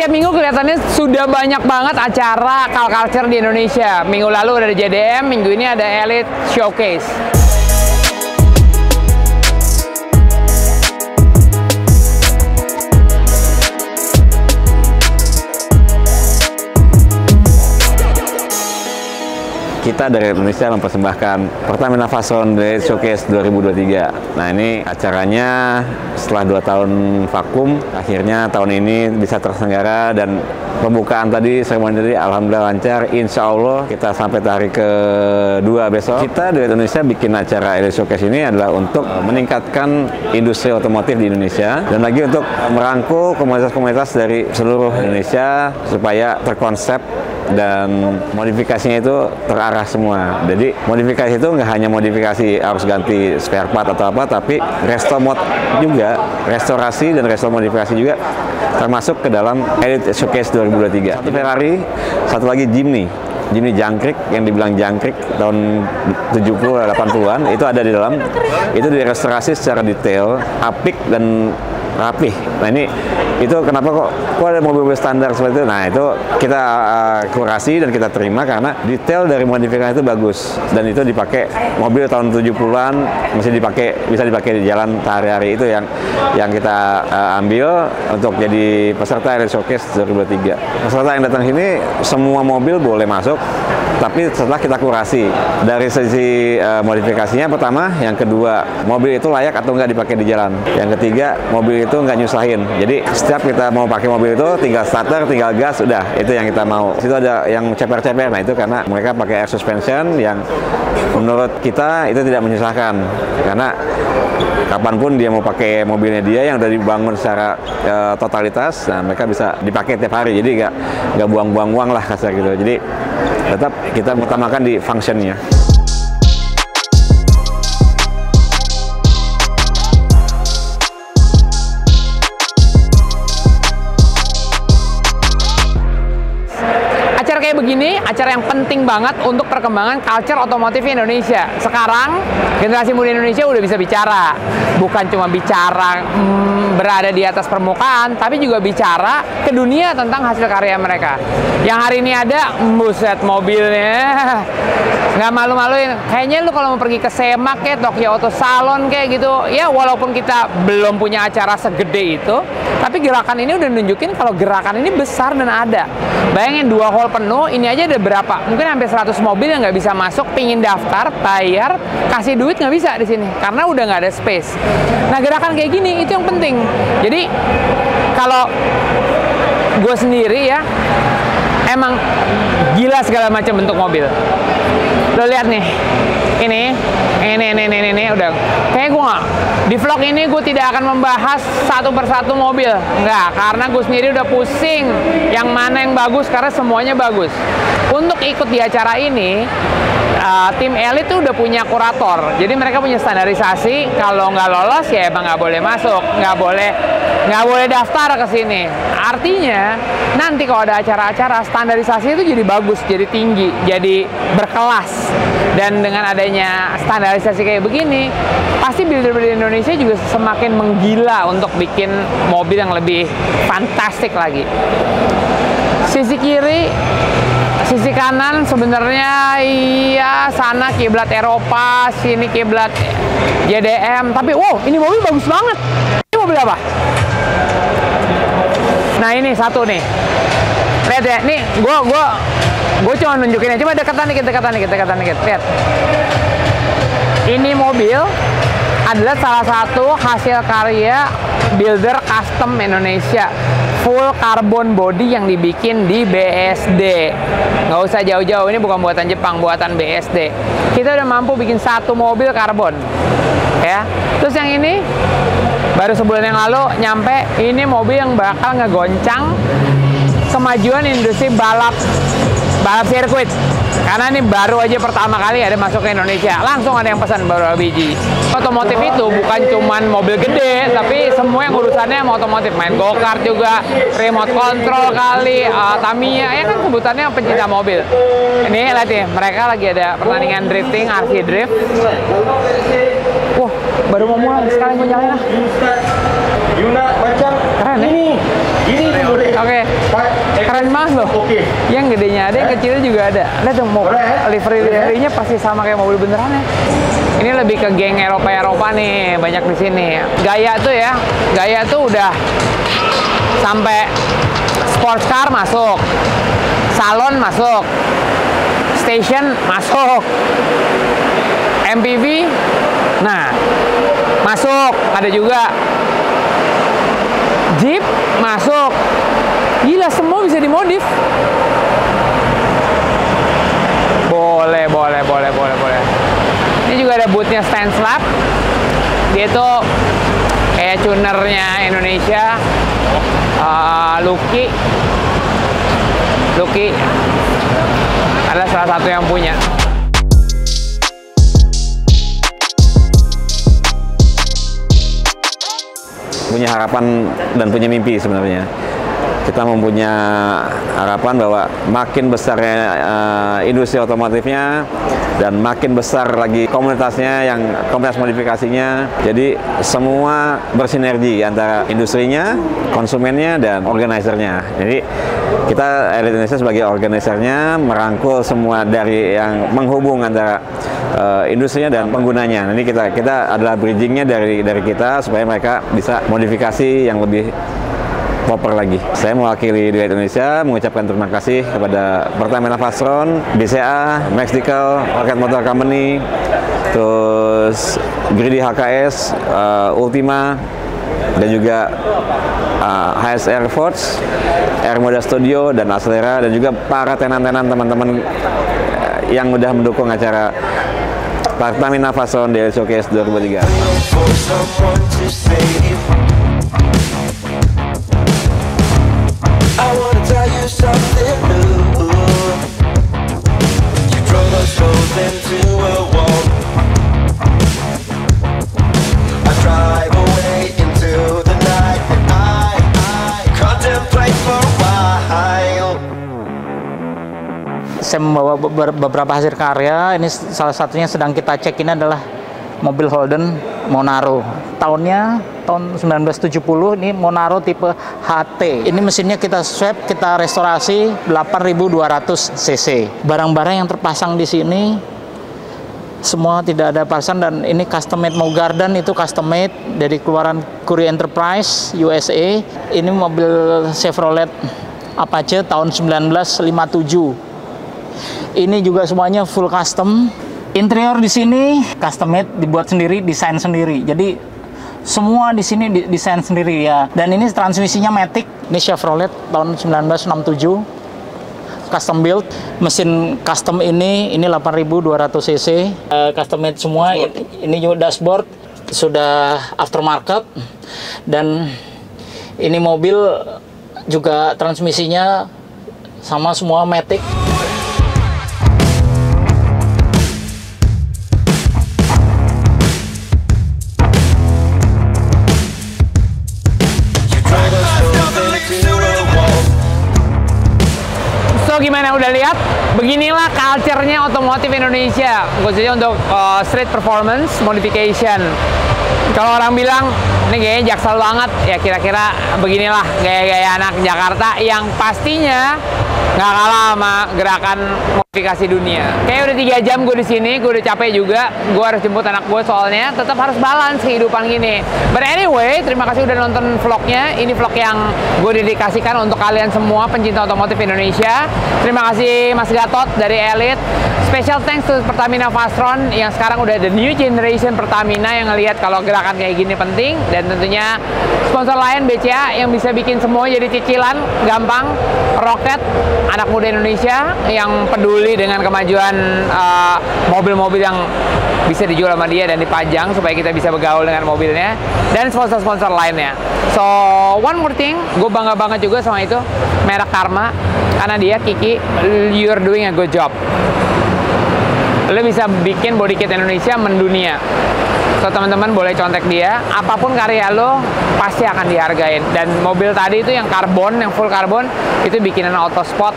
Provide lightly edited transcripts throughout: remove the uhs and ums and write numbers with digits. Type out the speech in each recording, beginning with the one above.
tiap minggu kelihatannya sudah banyak banget acara car culture di Indonesia. Minggu lalu ada JDM, minggu ini ada Elite Showcase. Kita dari Indonesia mempersembahkan Pertamina Fastron Elite Showcase 2023. Nah, ini acaranya setelah 2 tahun vakum, akhirnya tahun ini bisa terselenggara, dan pembukaan tadi, seremoni tadi, alhamdulillah lancar. Insya Allah kita sampai hari kedua besok. Kita dari Indonesia bikin acara Elite Showcase ini adalah untuk meningkatkan industri otomotif di Indonesia, dan lagi untuk merangkul komunitas-komunitas dari seluruh Indonesia supaya terkonsep dan modifikasinya itu terarah semua. Jadi modifikasi itu nggak hanya modifikasi harus ganti spare part atau apa, tapi resto mod juga, restorasi dan resto modifikasi juga termasuk ke dalam Elite Showcase 2023. Satu Ferrari, satu lagi Jimny jangkrik, yang dibilang jangkrik tahun 70-80-an, itu ada di dalam. Itu direstorasi secara detail, apik dan rapih. Nah, itu kenapa kok ada mobil-mobil standar seperti itu? Nah, itu kita kurasi dan kita terima karena detail dari modifikasi itu bagus, dan itu dipakai mobil tahun 70-an, bisa dipakai di jalan sehari-hari. Itu yang kita ambil untuk jadi peserta Elite Showcase 2023. Peserta yang datang sini semua mobil boleh masuk, tapi setelah kita kurasi dari sisi modifikasinya pertama, yang kedua mobil itu layak atau enggak dipakai di jalan, yang ketiga mobil itu nggak nyusahin. Jadi setiap kita mau pakai mobil itu tinggal starter, tinggal gas, udah itu yang kita mau. Situ ada yang ceper-ceper, nah itu karena mereka pakai air suspension yang menurut kita itu tidak menyusahkan, karena kapanpun dia mau pakai mobilnya dia yang udah dibangun secara totalitas, nah mereka bisa dipakai tiap hari, jadi nggak buang-buang uang lah kasar gitu. Jadi tetap kita utamakan di functionnya. Kayak begini, acara yang penting banget untuk perkembangan culture otomotif Indonesia. Sekarang generasi muda Indonesia udah bisa bicara, bukan cuma bicara berada di atas permukaan, tapi juga bicara ke dunia tentang hasil karya mereka. Yang hari ini ada, buset mobilnya, nggak malu-maluin. Kayaknya lu kalau mau pergi ke SEMA kayak Tokyo Auto Salon kayak gitu, ya walaupun kita belum punya acara segede itu, tapi gerakan ini udah nunjukin kalau gerakan ini besar dan ada. Bayangin 2 hall penuh, ini aja ada berapa? Mungkin hampir 100 mobil yang nggak bisa masuk, pingin daftar, bayar, kasih duit nggak bisa di sini karena udah nggak ada space. Nah, gerakan kayak gini itu yang penting. Jadi kalau gue sendiri ya, emang gila segala macam bentuk mobil. Lo lihat nih, ini udah. Kayak gue nggak, di vlog ini gue tidak akan membahas satu persatu mobil, nggak, karena gue sendiri udah pusing yang mana yang bagus, karena semuanya bagus. Untuk ikut di acara ini, tim Elite tuh udah punya kurator, jadi mereka punya standarisasi. Kalau nggak lolos ya emang nggak boleh masuk, nggak boleh daftar ke sini. Artinya nanti kalau ada acara-acara, standarisasi itu jadi bagus, jadi tinggi, jadi berkelas. Dan dengan adanya standarisasi kayak begini, pasti builder-builder Indonesia juga semakin menggila untuk bikin mobil yang lebih fantastik lagi. Sisi kiri, sisi kanan sebenarnya iya, sana kiblat Eropa, sini kiblat JDM. Tapi wow, ini mobil bagus banget. Ini mobil apa? Nah, ini satu nih. Lihat ya, nih gue cuma nunjukin aja, coba dekatan dikit. Lihat. Ini mobil adalah salah satu hasil karya builder custom Indonesia. Full carbon body yang dibikin di BSD. Nggak usah jauh-jauh, ini bukan buatan Jepang, buatan BSD. Kita udah mampu bikin satu mobil karbon. Ya. Terus yang ini baru sebulan yang lalu nyampe, ini mobil yang bakal ngegoncang kemajuan industri balap sirkuit. Karena ini baru aja pertama kali ada masuk ke Indonesia. Langsung ada yang pesan baru biji. Otomotif itu bukan cuman mobil gede, tapi semua yang urusannya sama otomotif. Main go-kart juga, remote control kali, Tamiya, ya kan sebutannya pencinta mobil. Ini lihat nih, mereka lagi ada pertandingan drifting, RC Drift. Wah, baru mau mulai, sekarang gue nyalain lah. Keren Keren ya? Gini dulu deh. Oke. Keren banget loh. Oke. Yang gedenya ada, yang kecilnya juga ada. Lihat dong, livery-nya pasti sama kayak mobil beneran ya. Ini lebih ke geng Eropa nih, banyak di sini. Gaya tuh ya, gaya tuh udah sampai sports car masuk, salon masuk, station masuk, MPV, nah masuk, ada juga Jeep masuk. Gila, semua bisa dimodif. Boleh. Ini juga ada bootnya Stanslab. Dia tuh kayak tunernya Indonesia. Lucky adalah salah satu yang punya. Punya harapan dan punya mimpi sebenarnya. Kita mempunyai harapan bahwa makin besarnya industri otomotifnya dan makin besar lagi komunitasnya, yang komunitas modifikasinya. Jadi semua bersinergi antara industrinya, konsumennya, dan organizernya. Jadi kita Elite Indonesia sebagai organizernya merangkul semua dari yang menghubung antara industrinya dan penggunanya. Ini kita adalah bridgingnya dari kita supaya mereka bisa modifikasi yang lebih proper lagi. Saya mewakili Elite Indonesia mengucapkan terima kasih kepada Pertamina Fastron, BCA, Mexical, Orchid Motor Company, terus Greedy HKS, Ultima, dan juga HS Air Force, Air Moda Studio, dan Acelera, dan juga para tenan-tenan teman-teman yang udah mendukung acara Pertamina Fastron Daily Showcase 2023. Saya membawa beberapa hasil karya. Ini salah satunya sedang kita cek, ini adalah mobil Holden Monaro. Tahunnya tahun 1970, ini Monaro tipe HT. Ini mesinnya kita swap, kita restorasi 8.200 cc. Barang-barang yang terpasang di sini semua tidak ada pasan, dan ini custom made. Mau Garden itu custom made dari keluaran Courier Enterprise USA. Ini mobil Chevrolet Apache tahun 1957. Ini juga semuanya full custom. Interior di sini custom made, dibuat sendiri, desain sendiri. Jadi semua di sini desain sendiri ya. Dan ini transmisinya Matic. Ini Chevrolet tahun 1967. Custom build. Mesin custom ini 8.200 cc. Custom made semua. Ini juga dashboard sudah aftermarket. Dan ini mobil juga transmisinya sama semua Matic. So gimana, udah lihat? Beginilah culture-nya otomotif Indonesia, khususnya untuk street performance modification. Kalau orang bilang ini gayanya jaksel banget, ya kira-kira beginilah gaya-gaya anak Jakarta yang pastinya nggak kalah sama gerakan modifikasi dunia. Kayak udah 3 jam gue di sini, gue udah capek juga. Gue harus jemput anak gue, soalnya tetap harus balance kehidupan gini. But anyway, terima kasih udah nonton vlognya. Ini vlog yang gue dedikasikan untuk kalian semua pencinta otomotif Indonesia. Terima kasih Mas Gatot dari Elite. Special thanks to Pertamina Fastron yang sekarang udah the new generation Pertamina yang ngelihat kalau gerakan kayak gini penting. Dan tentunya sponsor lain BCA yang bisa bikin semua jadi cicilan gampang. Rocket, anak muda Indonesia yang peduli dengan kemajuan mobil-mobil yang bisa dijual sama dia dan dipajang supaya kita bisa bergaul dengan mobilnya, dan sponsor-sponsor lainnya. So one more thing, gue bangga banget juga sama itu, merek Karma, karena dia Kiki, you're doing a good job. Lo bisa bikin body kit Indonesia mendunia. So teman-teman boleh contek dia, apapun karya lo pasti akan dihargain. Dan mobil tadi itu yang karbon, yang full karbon, itu bikinan Autosport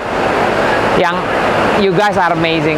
yang you guys are amazing.